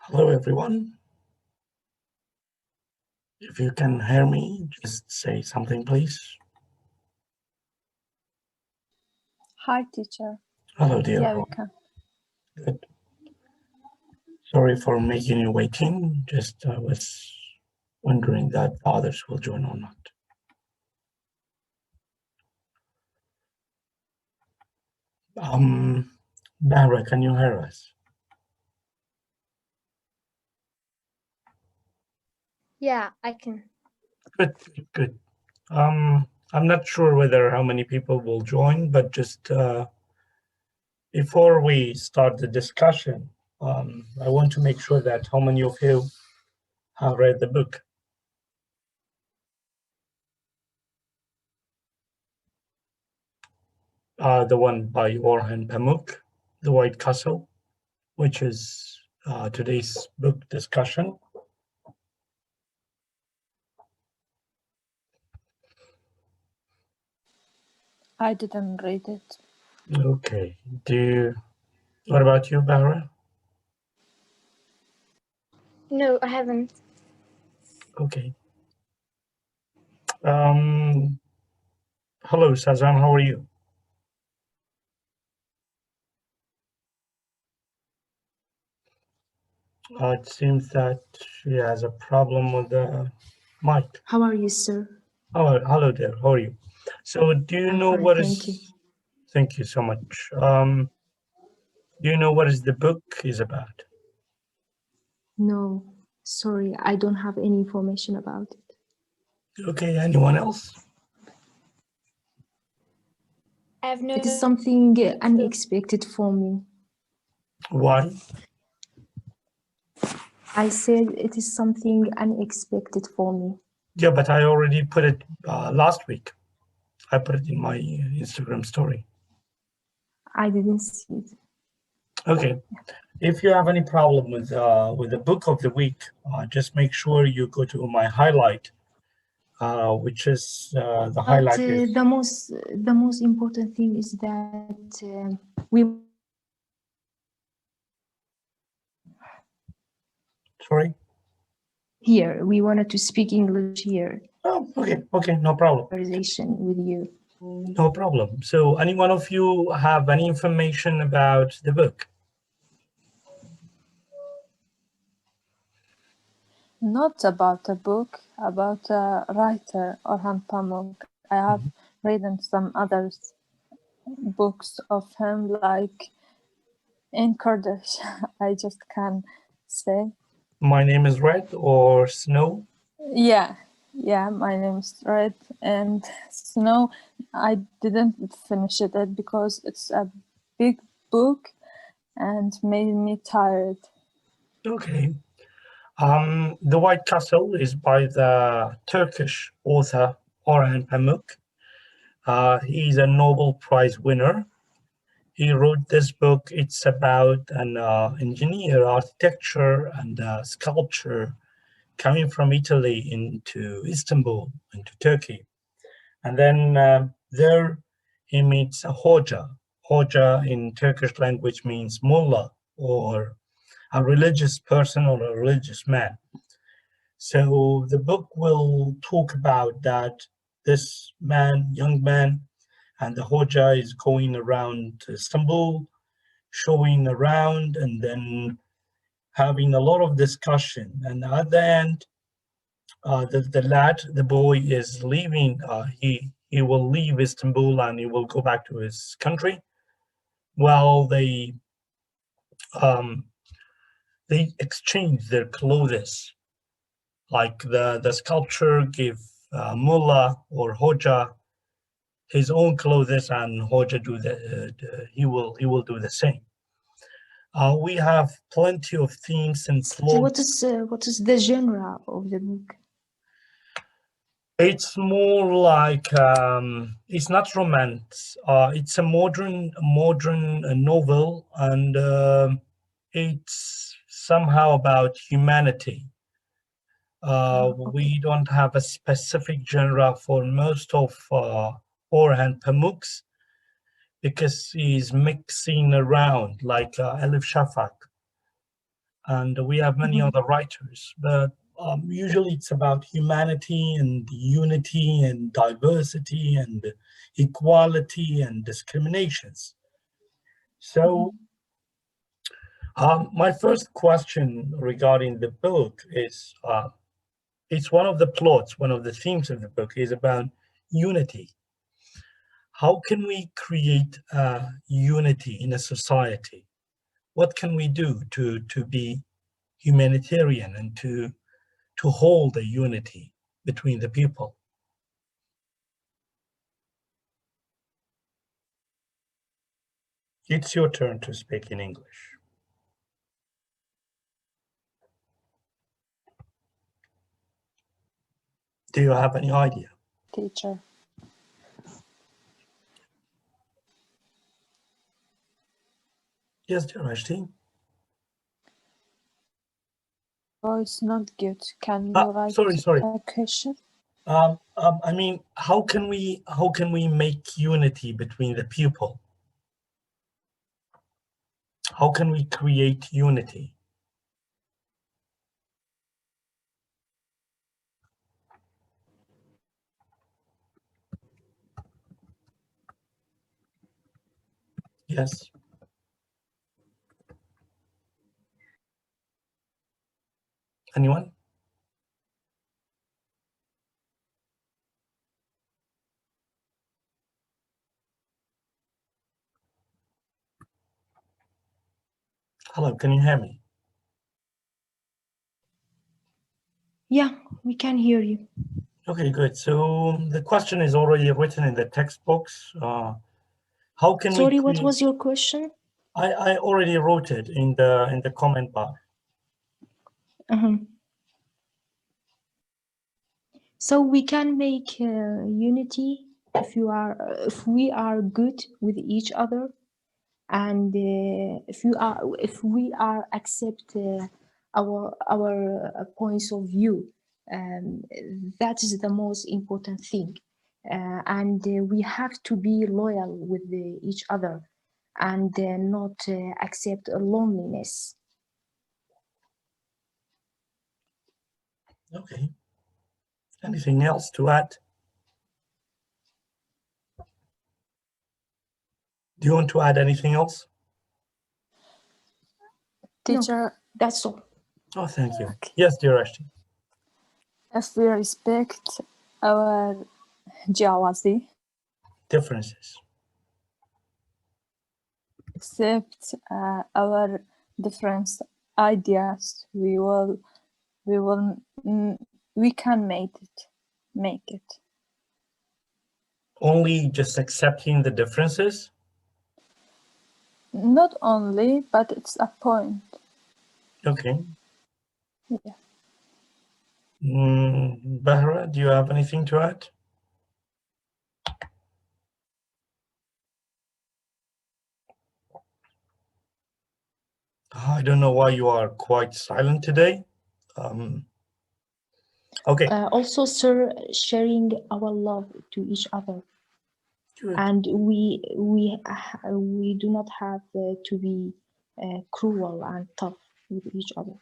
Hello, everyone. If you can hear me, just say something, please. Hi, teacher. Hello, dear. Yeah, we can. Good. Sorry for making you waiting. Just was wondering that others will join or not. Barra, can you hear us? Yeah, I can. Good, good. I'm not sure whether how many people will join, but just before we start the discussion, I want to make sure that how many of you have read the book. The one by Orhan Pamuk, The White Castle, which is today's book discussion. I didn't read it. Okay. What about you, Barra? No, I haven't. Okay. Hello, Sazan, how are you? It seems that she has a problem with the mic. How are you, sir? Oh, hello there. How are you? So, do you I'm know fine, what thank you. is? Thank you so much. Do you know what is the book is about? No, sorry, I don't have any information about it. Okay. Anyone else? I have no. It is something unexpected for me. Why? I said it is something unexpected for me. Yeah, but I already put it last week. I put it in my Instagram story. I didn't see it. Okay. If you have any problem with the book of the week, just make sure you go to my highlight, which is the highlight But is. the most important thing is that we. Sorry. Here, we wanted to speak English here. Oh, okay, no problem. Conversation with you. No problem. So, any one of you have any information about the book? Not about a book, about a writer, Orhan Pamuk. I have read some other books of him, like in Kurdish. I just can't say. My name is Red or Snow. Yeah, my name's Red, and Snow, I didn't finish it because it's a big book and made me tired. Okay. The White Castle is by the Turkish author Orhan Pamuk. He's a Nobel Prize winner. He wrote this book. It's about an engineer, architecture, and sculpture coming from Italy into Istanbul, into Turkey. And then there he meets a Hoca. Hoca in Turkish language means mullah, or a religious person or a religious man. So the book will talk about that this man, young man, and the Hoja is going around Istanbul, showing around, and then having a lot of discussion. And at the end, the boy is leaving. He will leave Istanbul and he will go back to his country. Well, they exchange their clothes. Like the sculpture give mullah or hoja his own clothes, and hoja he will do the same. We have plenty of themes and So what is the genre of the book? It's more like it's not romance. It's a modern novel, and it's somehow about humanity. We don't have a specific genre for most of Orhan Pamuk's because he's mixing around like Elif Shafak. and we have many Mhm. other writers, but usually it's about humanity and unity and diversity and equality and discriminations. So my first question regarding the book is, it's one of the plots, one of the themes of the book is about unity. How can we create unity in a society? What can we do to be humanitarian and to hold a unity between the people? It's your turn to speak in English. Do you have any idea? Teacher. Yes, dear Ashti. Voice not good. Can you write Sorry. a question? I mean, how can we make unity between the people? How can we create unity? Yes. Anyone? Hello, can you hear me? Yeah, we can hear you. Okay, good. So the question is already written in the textbooks. How can we Sorry, what create? was your question? I already wrote it in the comment bar. So we can make unity if we are good with each other, and if we are accept our points of view. um, that is the most important thing, and we have to be loyal with each other, and not accept loneliness. Okay. Anything else to add? Do you want to add anything else? Teacher, No, that's all. Oh, thank you. okay. Yes, dear Ashti. If we respect our Jawazi, Differences. accept our different ideas, we can make it. Only just accepting the differences? Not only, but it's a point. Okay. Yeah. Bahra, do you have anything to add? I don't know why you are quite silent today. Okay. Also, sir, sharing our love to each other, Good. and we do not have to be cruel and tough with each other,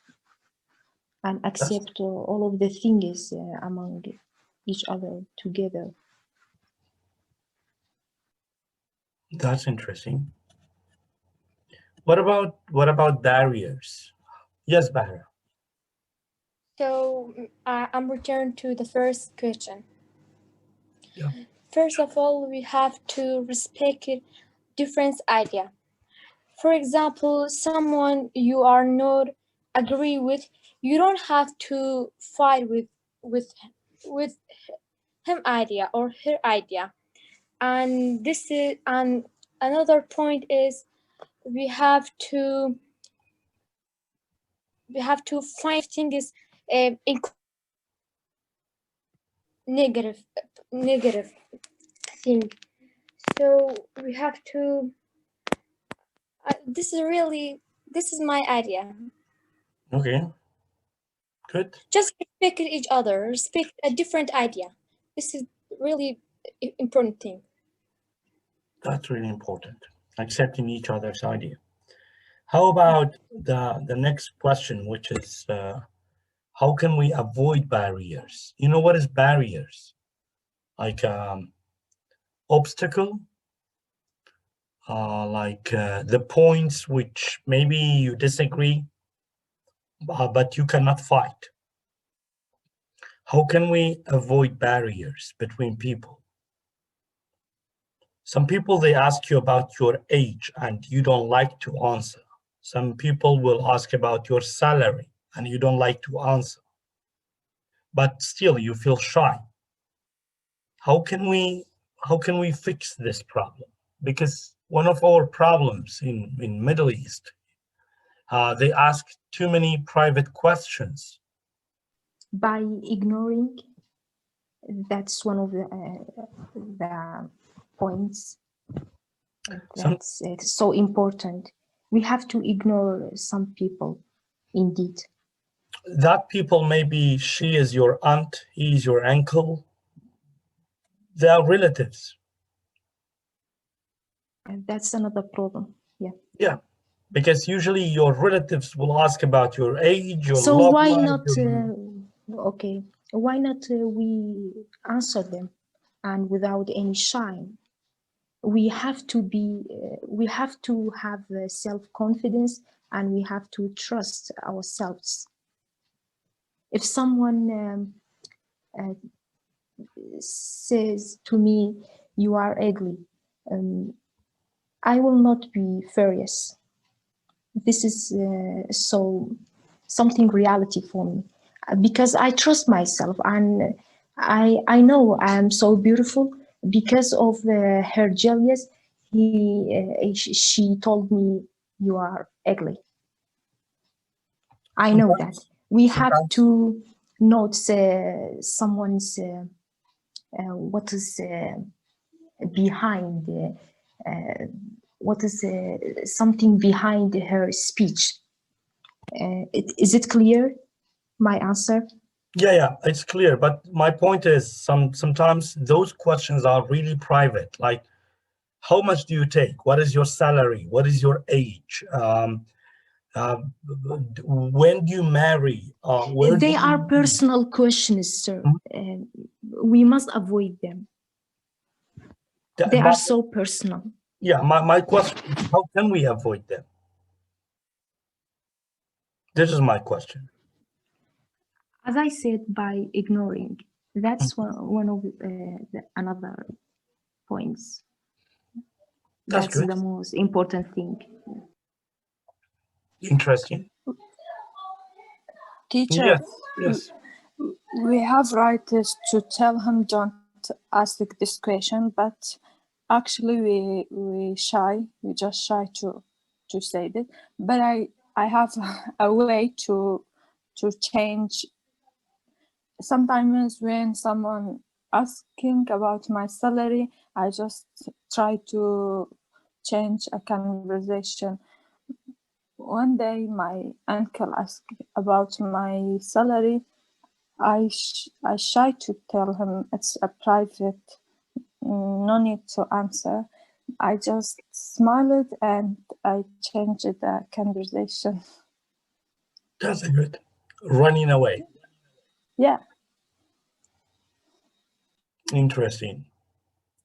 and accept all of the things among each other together. That's interesting. What about barriers? Yes, Bahra. So I'm returned to the first question. Yeah. First of all, we have to respect different idea. For example, someone you are not agree with, you don't have to fight with with him idea or her idea. And this is and another point is we have to find things in negative thing. So we have to. This is my idea. Okay. Good. Just respect each other, respect a different idea. This is really important thing. That's really important. Accepting each other's idea. How about the next question, which is how can we avoid barriers? You know what is barriers? Like obstacle, the points which maybe you disagree, but you cannot fight. How can we avoid barriers between people? Some people, they ask you about your age and you don't like to answer. Some people will ask about your salary and you don't like to answer, but still you feel shy. How can we fix this problem? Because one of our problems in Middle East, they ask too many private questions. By ignoring, that's one of the points that's so important. We have to ignore some people, indeed. That people, maybe she is your aunt, he is your uncle. They are relatives. And that's another problem. Yeah, because usually your relatives will ask about your age, your So love why life. not? Okay, why not we answer them, and without any shame? We have to be. We have to have self-confidence, and we have to trust ourselves. If someone says to me, "You are ugly," I will not be furious. This is something reality for me, because I trust myself, and I know I am so beautiful. Because of her jealous, she told me, "You are ugly." I know that. We have to note someone's what is behind what is something behind her speech. Is it clear, my answer? Yeah, it's clear. But my point is, sometimes those questions are really private. Like, how much do you take? What is your salary? What is your age? When do you marry? They are personal questions, sir. We must avoid them. They are so personal. Yeah, my question is, how can we avoid them? This is my question. As I said, by ignoring. That's one of another points. That's good. the most important thing. Interesting. Teacher, Yes. we have writers to tell him don't ask this question, but actually we shy. We just shy to say that. But I have a way to change. Sometimes when someone asking about my salary, I just try to change a conversation. One day my uncle asked about my salary. I shy to tell him it's a private, no need to answer. I just smiled and I changed the conversation. That's good. Running away. Yeah. Interesting.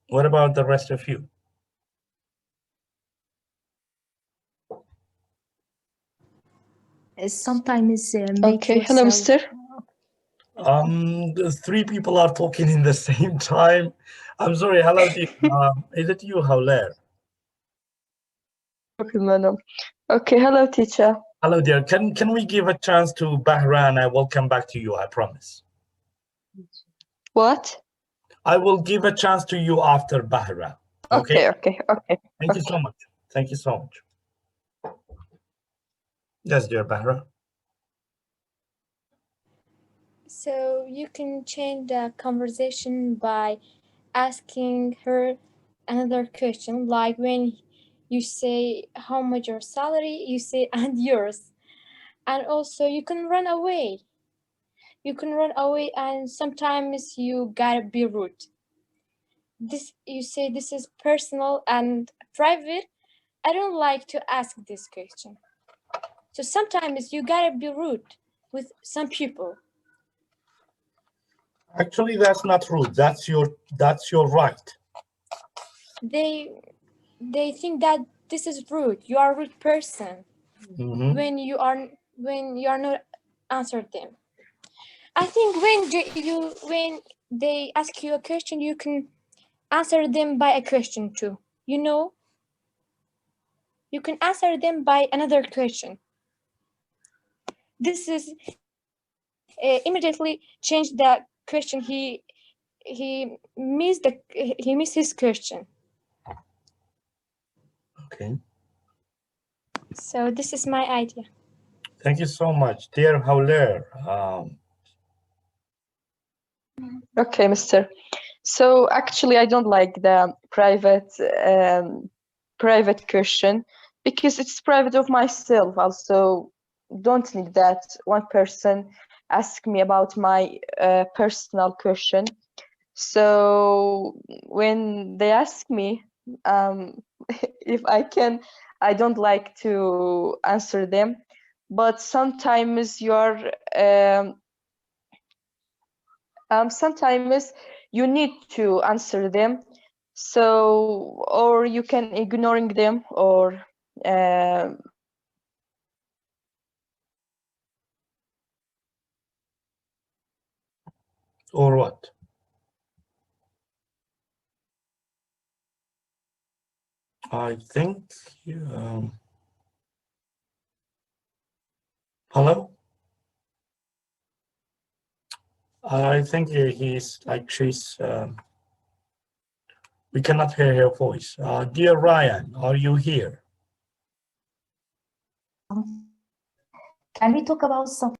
What about the rest of you? Sometimes make Okay, hello, yourself. mister. The three people are talking in the same time. I'm sorry. Hello, dear. Is it you, Hauler? Okay, madam. Okay, hello, teacher. Hello, dear. Can we give a chance to Bahran? I will come back to you. I promise. What? I will give a chance to you after Bahra. Okay. Thank you so much. Thank you so much. Yes, dear Bahra. So you can change the conversation by asking her another question, like when you say how much your salary, you say and yours. And also you can run away. You can run away, and sometimes you gotta be rude. This, you say, this is personal and private. I don't like to ask this question. So sometimes you gotta be rude with some people. Actually, that's not rude. That's your right. They think that this is rude. You are a rude person Mhm. when you are not answered them. I think when they ask you a question, you can answer them by a question too. You know, you can answer them by another question. This is immediately change the question. He missed his question. Okay. So this is my idea. Thank you so much, dear Howler. Okay, Mister. So actually, I don't like the private question because it's private of myself. Also, don't need that one person ask me about my personal question. So when they ask me if I can, I don't like to answer them. But sometimes sometimes you need to answer them. So or you can ignoring them or Or what? I think. Hello. I think he's like she's. We cannot hear her voice. Dear Ryan, are you here? Can we talk about some?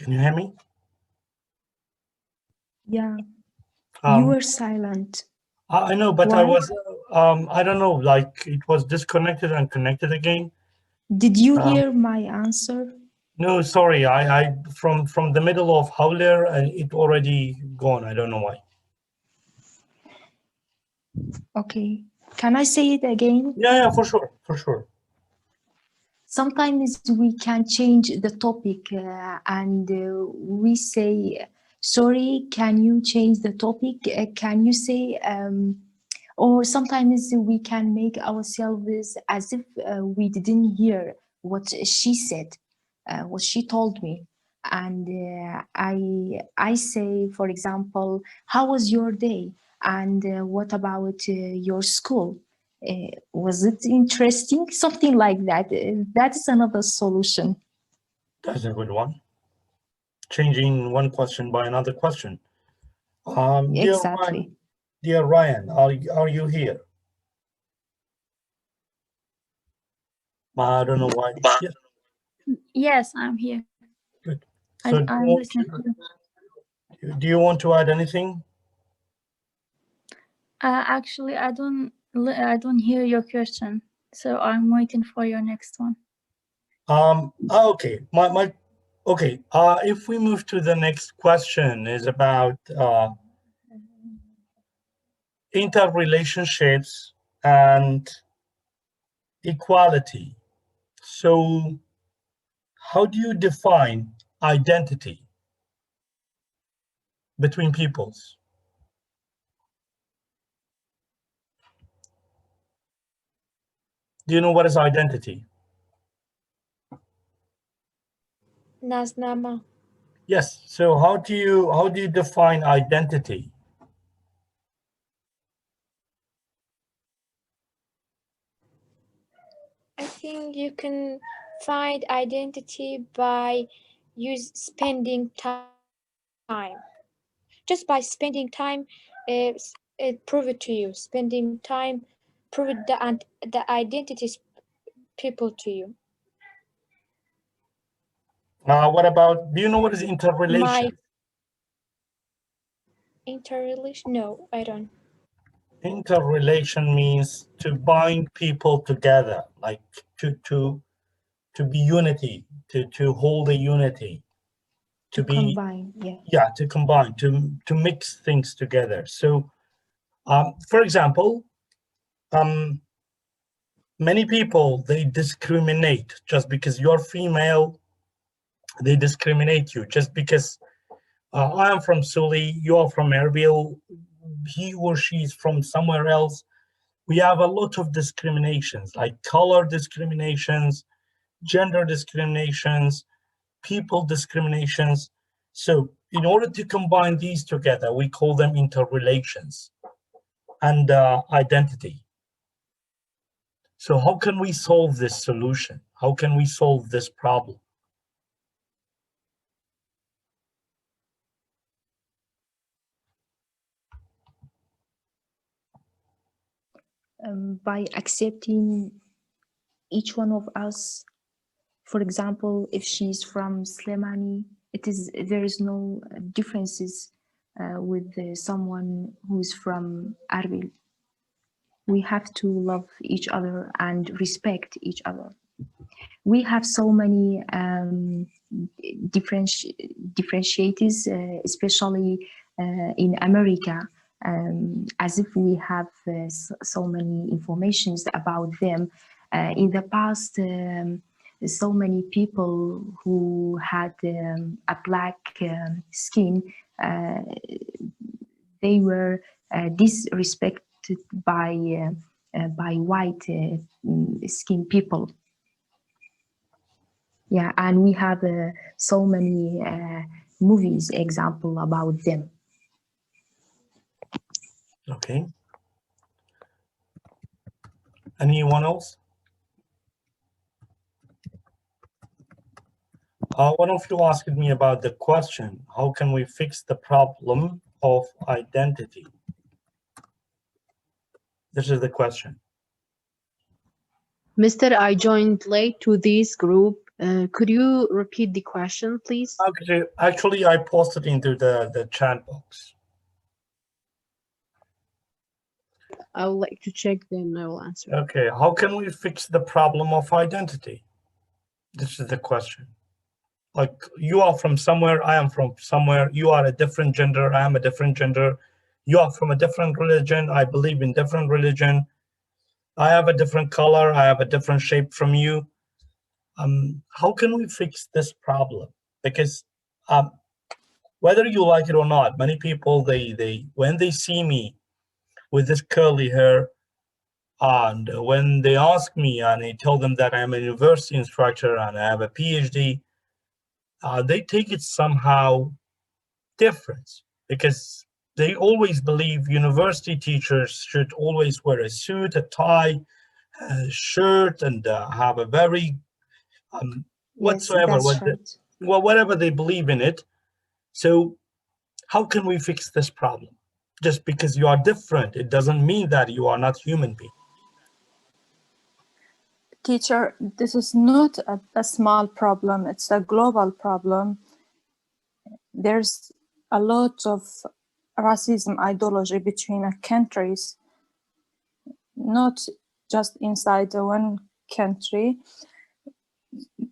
Can you hear me? Yeah, you Um, were silent. I know, but I Why? was. I don't know. Like it was disconnected and connected again. Did you Um, hear my answer? No, sorry. I from the middle of Howler and it already gone. I don't know why. Okay. Can I say it again? Yeah, for sure, for sure. Sometimes we can change the topic and we say, sorry, can you change the topic? Can you say, or sometimes we can make ourselves as if we didn't hear what she said, what she told me. And I say, for example, how was your day? And what about your school? Was it interesting? Something like that. That is another solution. That's a good one. Changing one question by another question. Exactly. Dear Ryan, are you here? I don't know why. Yes, Yes, I'm here. good. So I'm listening to you. do you want to add anything? Actually, I don't hear your question, so I'm waiting for your next one. Okay. Okay. If we move to the next question is about interrelationships and equality. So how do you define identity between peoples? Do you know what is identity? Naznama. Yes. So how do you define identity? I think you can find identity by spending time. Just by spending time, it prove it to you. Spending time prove the identity people to you. What about, do you know what is interrelation? My interrelation? No, I don't. Interrelation means to bind people together, like to be unity, to hold a unity, to be, combine, yeah. yeah, to combine, to mix things together. So, for example, many people, they discriminate just because you're female. They discriminate you just because I am from Suli, you are from Erbil, he or she is from somewhere else. We have a lot of discriminations, like color discriminations, gender discriminations, people discriminations. So in order to combine these together, we call them interrelations and identity. So how can we solve this solution? How can we solve this problem? By accepting each one of us. For example, if she's from Slemani, there is no differences with someone who's from Arbil. We have to love each other and respect each other. We have so many differentiators, especially in America, as if we have so many informations about them. In the past, so many people who had a black skin, they were disrespected by white skin people. Yeah, and we have so many movies example about them. Okay. Anyone else? One of you asked me about the question, how can we fix the problem of identity? This is the question. Mister, I joined late to this group. Could you repeat the question, please? Okay, actually, I posted into the chat box. I would like to check, then I will answer. Okay, how can we fix the problem of identity? This is the question. Like, you are from somewhere, I am from somewhere, you are a different gender, I am a different gender, you are from a different religion, I believe in different religion, I have a different color, I have a different shape from you. How can we fix this problem? Because whether you like it or not, many people, they when they see me with this curly hair, and when they ask me and I tell them that I'm a university instructor and I have a PhD, they take it somehow different, because they always believe university teachers should always wear a suit, a tie, a shirt, and have a very whatsoever, Yes, that's right. well, whatever they believe in it. So how can we fix this problem? Just because you are different, it doesn't mean that you are not human being. Teacher, this is not a small problem, it's a global problem. There's a lot of racism ideology between countries, not just inside one country.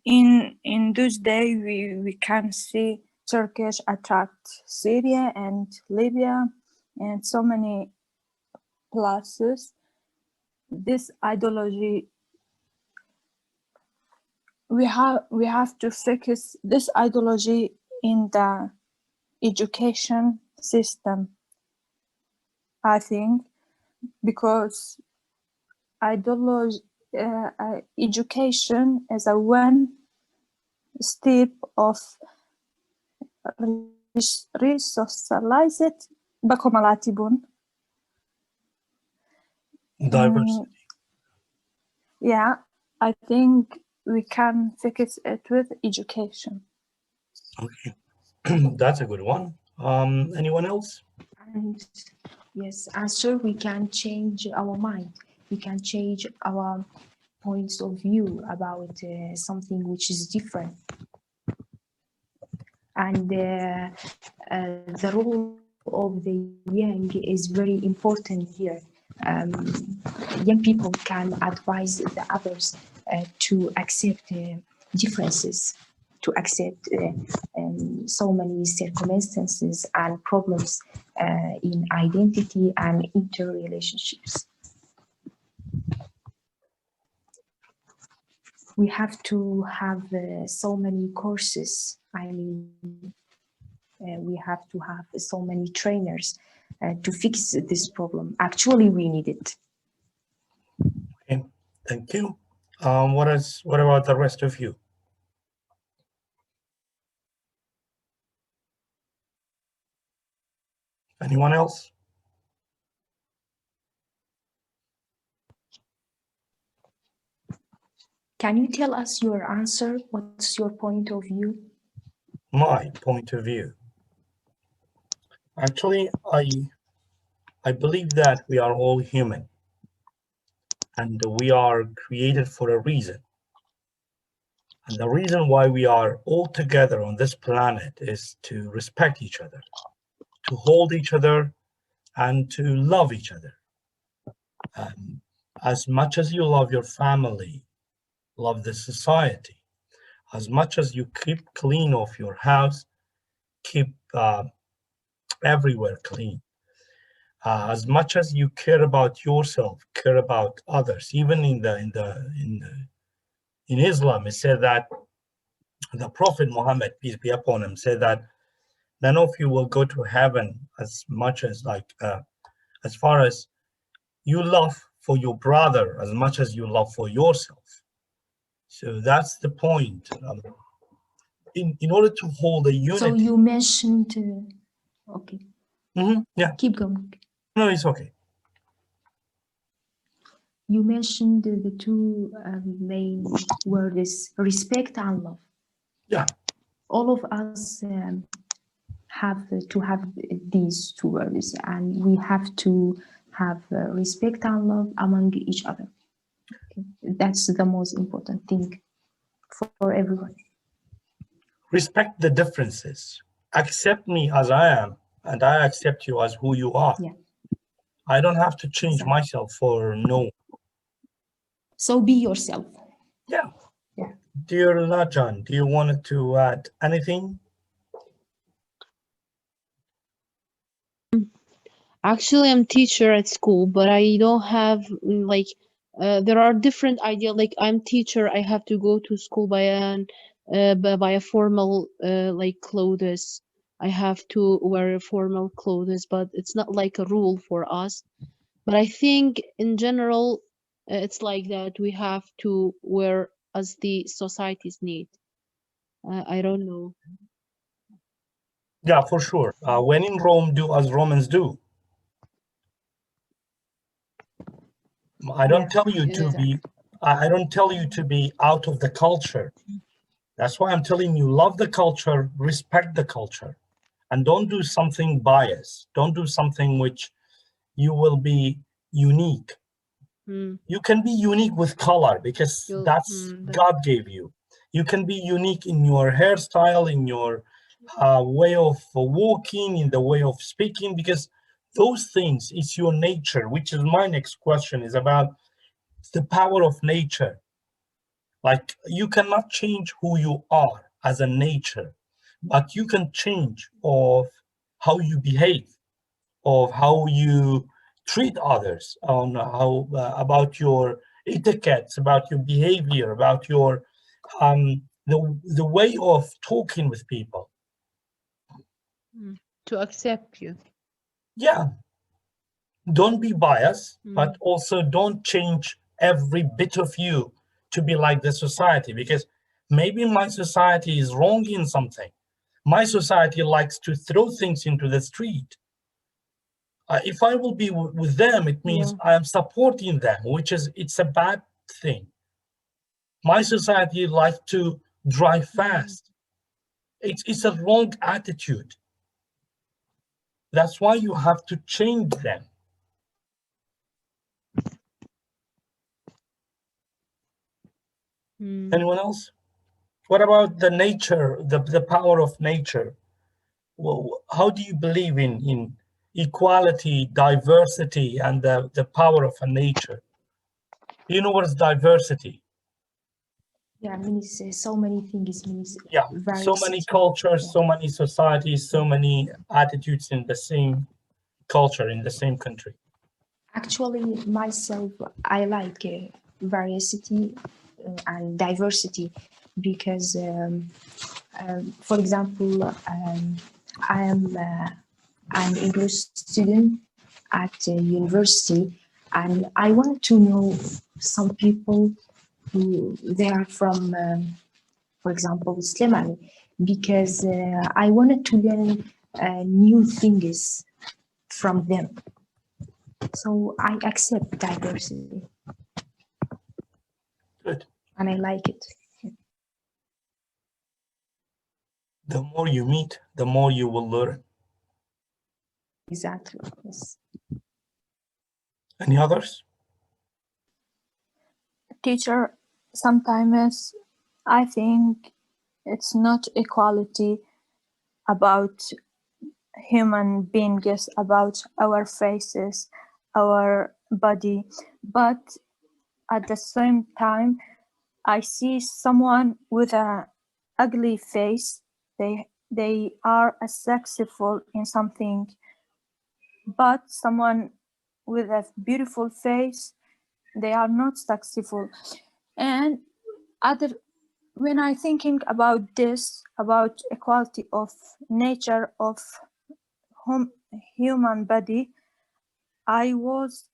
In those days, we can see Turkish attack Syria and Libya and so many places. This ideology, we have to fix this ideology in the education system, I think, because ideology, education is a one step of resocialized بكمالاتبون. Diversity. Yeah, I think we can fix it with education. Okay, that's a good one. Anyone else? And yes, and so we can change our mind. We can change our points of view about something which is different. And the role of the young is very important here. Young people can advise the others to accept differences, to accept so many circumstances and problems in identity and interrelationships. We have to have so many courses. I mean, we have to have so many trainers to fix this problem. Actually, we need it. Okay, thank you. What about the rest of you? Anyone else? Can you tell us your answer? What's your point of view? My point of view. Actually, I believe that we are all human and we are created for a reason. And the reason why we are all together on this planet is to respect each other, to hold each other, and to love each other. As much as you love your family, love the society. As much as you keep clean of your house, keep everywhere clean. As much as you care about yourself, care about others. Even in Islam, it said that the Prophet Muhammad, peace be upon him, said that none of you will go to heaven as much as as far as you love for your brother as much as you love for yourself. So that's the point. In order to hold a unity. So you mentioned, okay. Yeah. Keep going. No, it's okay. You mentioned the two main words, respect and love. Yeah. All of us have to have these two words, and we have to have respect and love among each other. Okay. That's the most important thing for everyone. Respect the differences. Accept me as I am, and I accept you as who you are. Yeah. I don't have to change myself for no. So be yourself. Yeah. Yeah. Dear Lajan, do you want to add anything? Actually, I'm teacher at school, but I don't have like there are different ideas. Like I'm teacher, I have to go to school by a formal like clothes. I have to wear formal clothes, but it's not like a rule for us. But I think in general, it's like that we have to wear as the society's need. I don't know. Yeah, for sure. When in Rome, do as Romans do. I don't tell you to be. I don't tell you to be out of the culture. That's why I'm telling you, love the culture, respect the culture, and don't do something biased. Don't do something which you will be unique. You can be unique with color because that's God gave you. You can be unique in your hairstyle, in your way of walking, in the way of speaking, because those things is your nature, which is my next question is about the power of nature. Like you cannot change who you are as a nature, but you can change of how you behave, of how you treat others, on how about your etiquettes, about your behavior, about your the way of talking with people. To accept you. Yeah. Don't be biased, but also don't change every bit of you to be like the society, because maybe my society is wrong in something. My society likes to throw things into the street. If I will be with them, it means I am supporting them, which is, it's a bad thing. My society likes to drive fast. It's a wrong attitude. That's why you have to change them. Anyone else? What about the nature, the power of nature? Well, how do you believe in equality, diversity, and the power of a nature? Do you know what is diversity? Yeah, means so many things, means Yeah, so variety. many cultures, Yeah. so many societies, so many attitudes in the same culture, in the same country. Actually, myself, I like variety and diversity because, for example, I am an English student at university, and I want to know some people who they are from, for example, Slimani, because I wanted to learn new things from them. So I accept diversity Good. and I like it. The more you meet, the more you will learn. Exactly. Yes. Any others? Teacher, sometimes I think it's not equality about human beings, about our faces, our body, but at the same time, I see someone with a ugly face. They are successful in something, but someone with a beautiful face, they are not successful. And other when I thinking about this, about equality of nature of human body, I was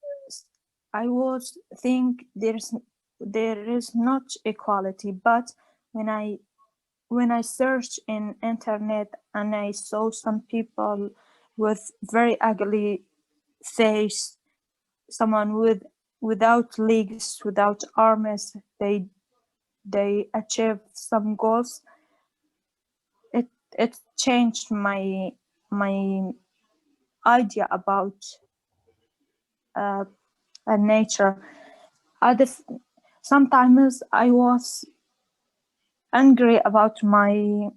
think there is not equality, but when I searched in internet and I saw some people with very ugly face, someone without legs, without arms, they achieve some goals. It changed my idea about uh, nature. Other sometimes I was angry about my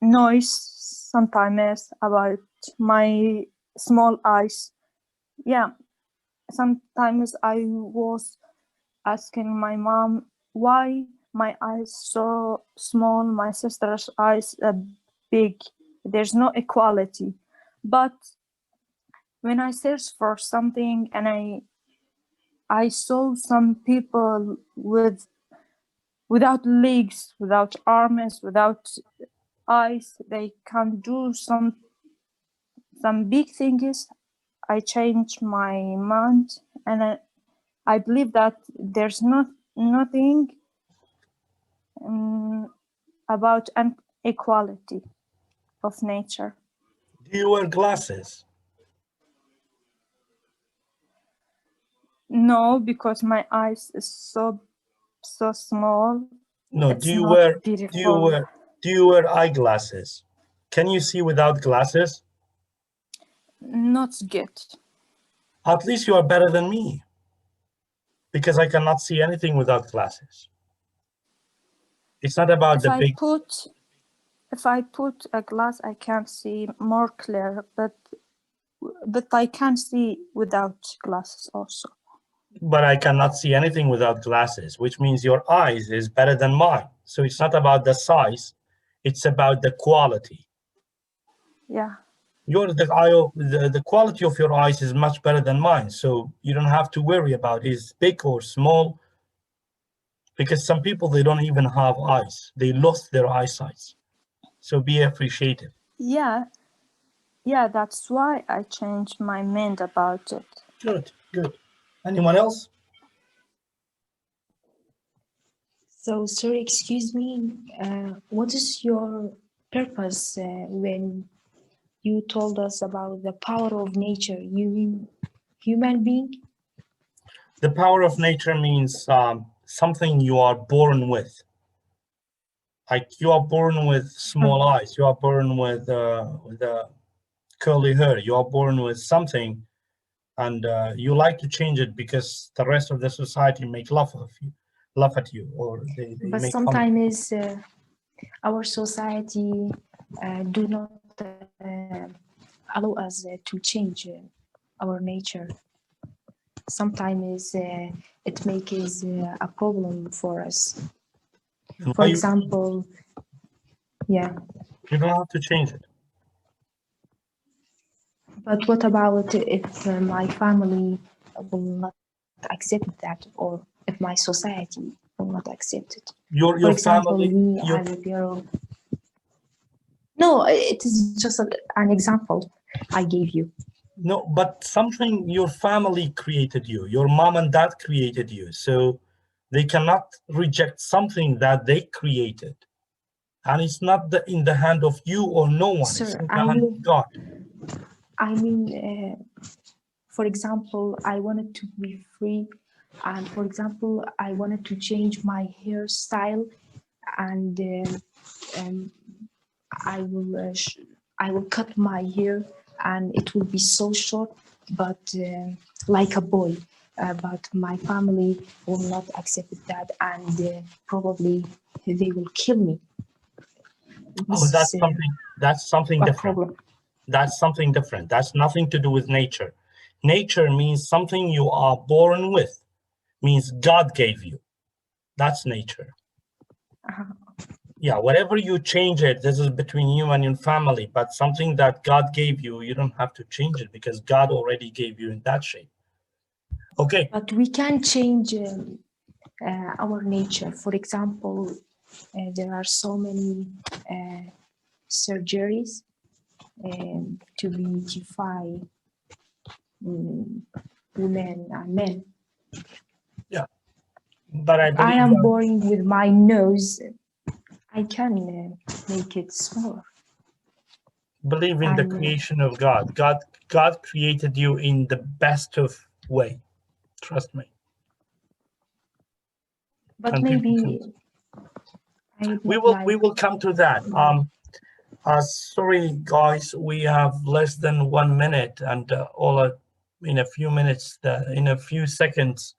noise. Sometimes about my small eyes. Yeah. Sometimes I was asking my mom why my eyes so small, my sister's eyes big. There's no equality. But when I searched for something and I saw some people without legs, without arms, without eyes, they can do some big things. I changed my mind, and I believe that there's nothing about an equality of nature. Do you wear glasses? No, because my eyes is so small. No. It's Do you not wear beautiful. eyeglasses? Can you see without glasses? Not good. At least you are better than me, because I cannot see anything without glasses. It's not about If the I big. put a glass, I can see more clear, but I can see without glasses also. But I cannot see anything without glasses, which means your eyes is better than mine. So it's not about the size, it's about the quality. Yeah. The quality of your eyes is much better than mine. So you don't have to worry about is big or small, because some people, they don't even have eyes. They lost their eyesight. So be appreciative. Yeah. Yeah, that's why I changed my mind about it. Good, good. Anyone else? So, sorry, excuse me. What is your purpose when you told us about the power of nature? You mean human being? The power of nature means something you are born with. Like you are born with small eyes, you are born with curly hair, you are born with something, and you like to change it because the rest of the society make love of you. laugh at you or they But make fun of you. sometimes our society do not allow us to change our nature. Sometimes it makes a problem for us. And For why example, yeah. you don't have to change it. But what about if my family will not accept that, or if my society will not accept it? For Your example, family, me, your I'm a girl. No, it is just an example I gave you. no, but something your family created you. Your mom and dad created you, so they cannot reject something that they created. And it's not in the hand of you or no one. It's Sir, in the hand of God. I mean, for example, I wanted to be free, and for example, I wanted to change my hairstyle, and I will cut my hair, and it will be so short, but like a boy. But my family will not accept that, and probably they will kill me. Oh, This is that's something a different. problem. That's something different. That's nothing to do with nature. Nature means something you are born with, means God gave you. That's nature. Yeah, whatever you change it, this is between you and your family, but something that God gave you, you don't have to change it because God already gave you in that shape. Okay. But we can change our nature. For example, there are so many surgeries to beautify women and men. Yeah, but I If I believe am that, born with my nose, I can make it smaller. believe in the creation of God. God created you in the best of way. Trust me. But And people can, maybe I would not like. we will come to that. Sorry guys, we have less than 1 minute, and in a few minutes, in a few seconds,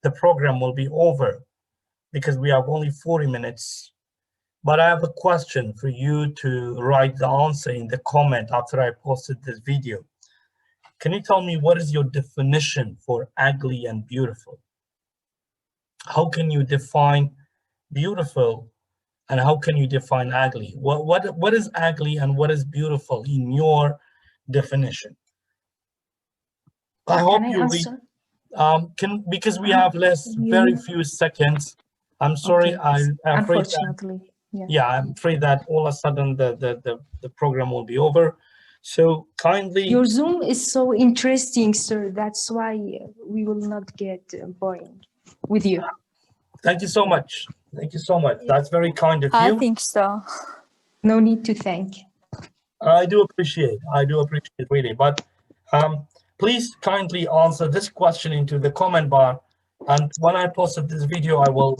the program will be over because we have only 40 minutes. But I have a question for you to write the answer in the comment after I posted this video. Can you tell me what is your definition for ugly and beautiful? How can you define beautiful and how can you define ugly? What is ugly and what is beautiful in your definition? I hope Can I you read because we have very few seconds. I'm sorry, Okay. I'm afraid that, Unfortunately, yeah, I'm afraid that all of a sudden the program will be over. So kindly, Your Zoom is so interesting, sir. That's why we will not get boring with you. thank you so much. Thank you so much. That's very kind of I you. think so. No need to thank. I do appreciate really, but please kindly answer this question into the comment bar. And when I posted this video, I will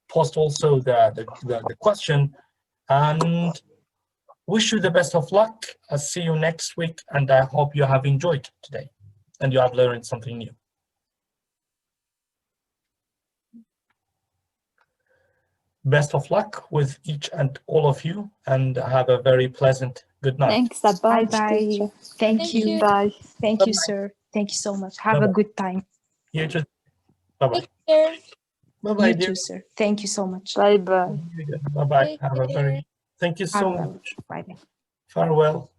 post also the question, and wish you the best of luck. I'll see you next week, and I hope you have enjoyed today and you have learned something new. Best of luck with each and all of you, and have a very pleasant good night. Thanks a Bye bunch, bye. teacher. Thank you. Bye. Thank Bye-bye. you, sir. Thank you so much. Have a Bye-bye. good time. You too. Bye-bye. Take care. Bye-bye, You dear. too, sir. Thank you so much. Bye bye. Bye-bye. Take Have a care. very, thank you so Farewell. much. Bye bye. Farewell.